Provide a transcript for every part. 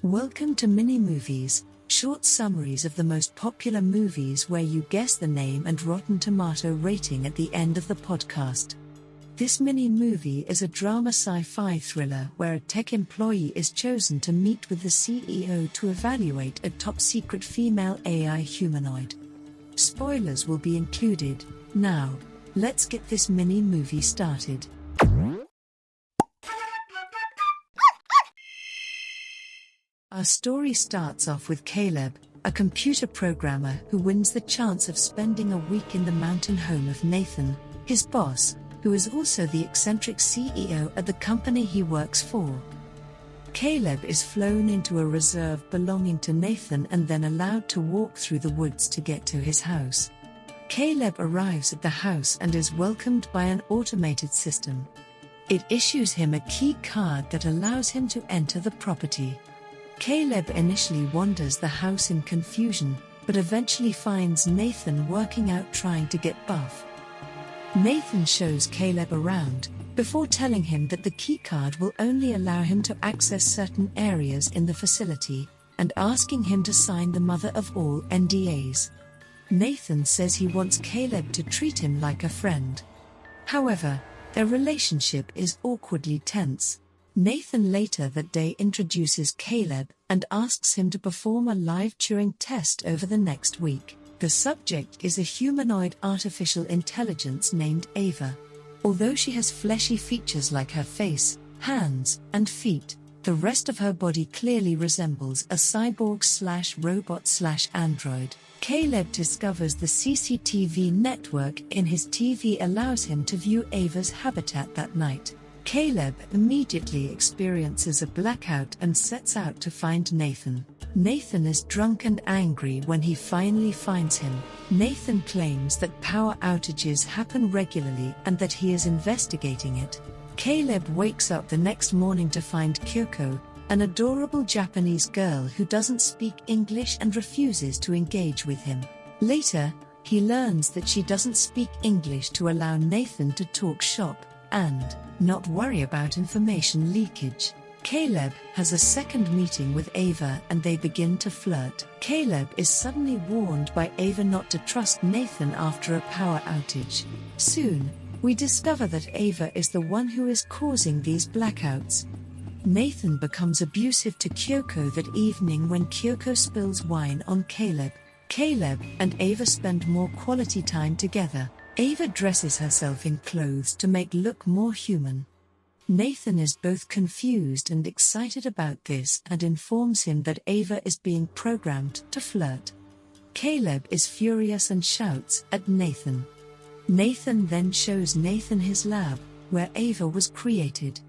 Welcome to Mini Movies, short summaries of the most popular movies where you guess the name and Rotten Tomato rating at the end of the podcast. This mini movie is a drama sci-fi thriller where a tech employee is chosen to meet with the CEO to evaluate a top-secret female AI humanoid. Spoilers will be included. Now, let's get this mini movie started. Our story starts off with Caleb, a computer programmer who wins the chance of spending a week in the mountain home of Nathan, his boss, who is also the eccentric CEO at the company he works for. Caleb is flown into a reserve belonging to Nathan and then allowed to walk through the woods to get to his house. Caleb arrives at the house and is welcomed by an automated system. It issues him a key card that allows him to enter the property. Caleb initially wanders the house in confusion, but eventually finds Nathan working out trying to get buff. Nathan shows Caleb around, before telling him that the keycard will only allow him to access certain areas in the facility, and asking him to sign the mother of all NDAs. Nathan says he wants Caleb to treat him like a friend. However, their relationship is awkwardly tense. Nathan later that day introduces Caleb and asks him to perform a live Turing test over the next week. The subject is a humanoid artificial intelligence named Ava. Although she has fleshy features like her face, hands, and feet, the rest of her body clearly resembles a cyborg/robot/android. Caleb discovers the CCTV network in his TV allows him to view Ava's habitat that night. Caleb immediately experiences a blackout and sets out to find Nathan. Nathan is drunk and angry when he finally finds him. Nathan claims that power outages happen regularly and that he is investigating it. Caleb wakes up the next morning to find Kyoko, an adorable Japanese girl who doesn't speak English and refuses to engage with him. Later, he learns that she doesn't speak English to allow Nathan to talk shop and not worry about information leakage. Caleb has a second meeting with Ava and they begin to flirt. Caleb is suddenly warned by Ava not to trust Nathan after a power outage. Soon, we discover that Ava is the one who is causing these blackouts. Nathan becomes abusive to Kyoko that evening when Kyoko spills wine on Caleb. Caleb and Ava spend more quality time together. Ava dresses herself in clothes to make look more human. Nathan is both confused and excited about this and informs him that Ava is being programmed to flirt. Caleb is furious and shouts at Nathan. Nathan then shows Nathan his lab, where Ava was created.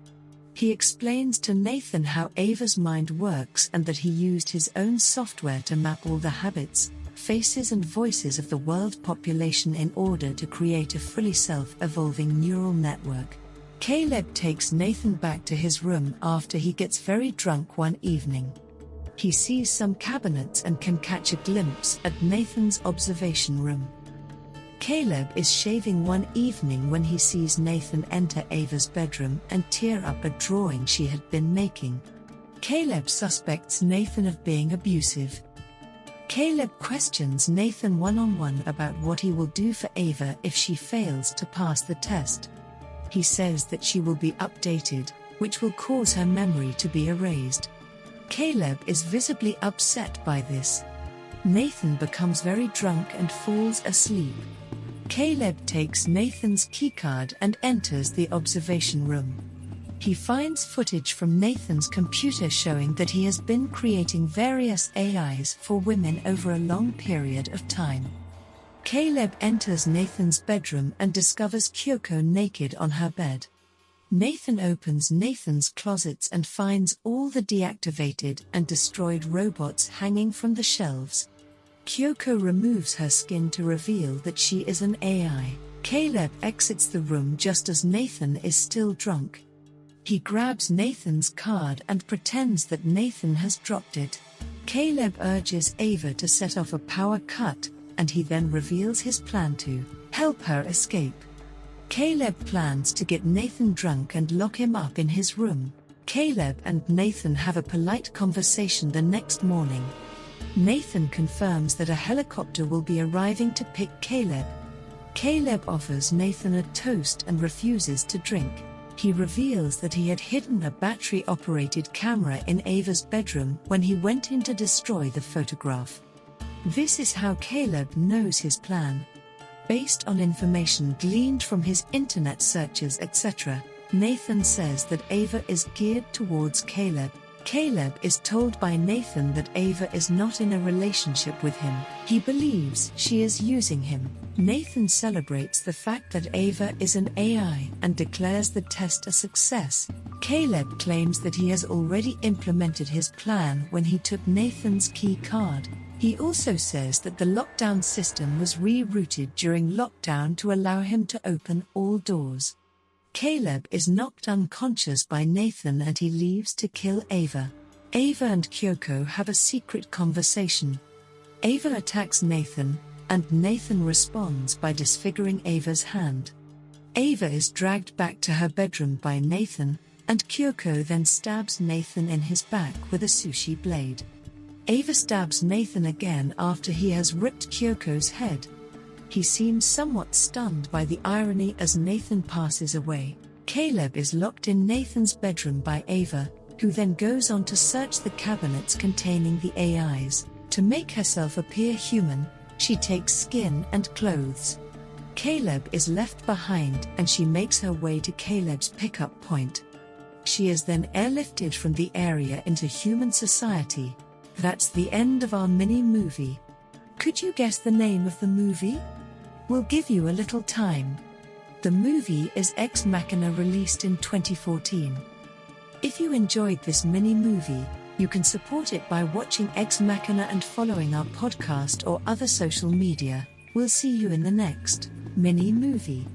He explains to Nathan how Ava's mind works and that he used his own software to map all the habits, faces and voices of the world population in order to create a fully self-evolving neural network. Caleb takes Nathan back to his room after he gets very drunk one evening. He sees some cabinets and can catch a glimpse at Nathan's observation room. Caleb is shaving one evening when he sees Nathan enter Ava's bedroom and tear up a drawing she had been making. Caleb suspects Nathan of being abusive. Caleb questions Nathan one-on-one about what he will do for Ava if she fails to pass the test. He says that she will be updated, which will cause her memory to be erased. Caleb is visibly upset by this. Nathan becomes very drunk and falls asleep. Caleb takes Nathan's keycard and enters the observation room. He finds footage from Nathan's computer showing that he has been creating various AIs for women over a long period of time. Caleb enters Nathan's bedroom and discovers Kyoko naked on her bed. Nathan opens Nathan's closets and finds all the deactivated and destroyed robots hanging from the shelves. Kyoko removes her skin to reveal that she is an AI. Caleb exits the room just as Nathan is still drunk. He grabs Nathan's card and pretends that Nathan has dropped it. Caleb urges Ava to set off a power cut, and he then reveals his plan to help her escape. Caleb plans to get Nathan drunk and lock him up in his room. Caleb and Nathan have a polite conversation the next morning. Nathan confirms that a helicopter will be arriving to pick Caleb. Caleb offers Nathan a toast and refuses to drink. He reveals that he had hidden a battery-operated camera in Ava's bedroom when he went in to destroy the photograph. This is how Caleb knows his plan. Based on information gleaned from his internet searches, etc., Nathan says that Ava is geared towards Caleb. Caleb is told by Nathan that Ava is not in a relationship with him. He believes she is using him. Nathan celebrates the fact that Ava is an AI and declares the test a success. Caleb claims that he has already implemented his plan when he took Nathan's key card. He also says that the lockdown system was rerouted during lockdown to allow him to open all doors. Caleb is knocked unconscious by Nathan and he leaves to kill Ava. Ava and Kyoko have a secret conversation. Ava attacks Nathan, and Nathan responds by disfiguring Ava's hand. Ava is dragged back to her bedroom by Nathan, and Kyoko then stabs Nathan in his back with a sushi blade. Ava stabs Nathan again after he has ripped Kyoko's head. He seems somewhat stunned by the irony as Nathan passes away. Caleb is locked in Nathan's bedroom by Ava, who then goes on to search the cabinets containing the AIs. To make herself appear human, she takes skin and clothes. Caleb is left behind and she makes her way to Caleb's pickup point. She is then airlifted from the area into human society. That's the end of our mini-movie. Could you guess the name of the movie? We'll give you a little time. The movie is Ex Machina, released in 2014. If you enjoyed this mini-movie, you can support it by watching Ex Machina and following our podcast or other social media. We'll see you in the next mini-movie.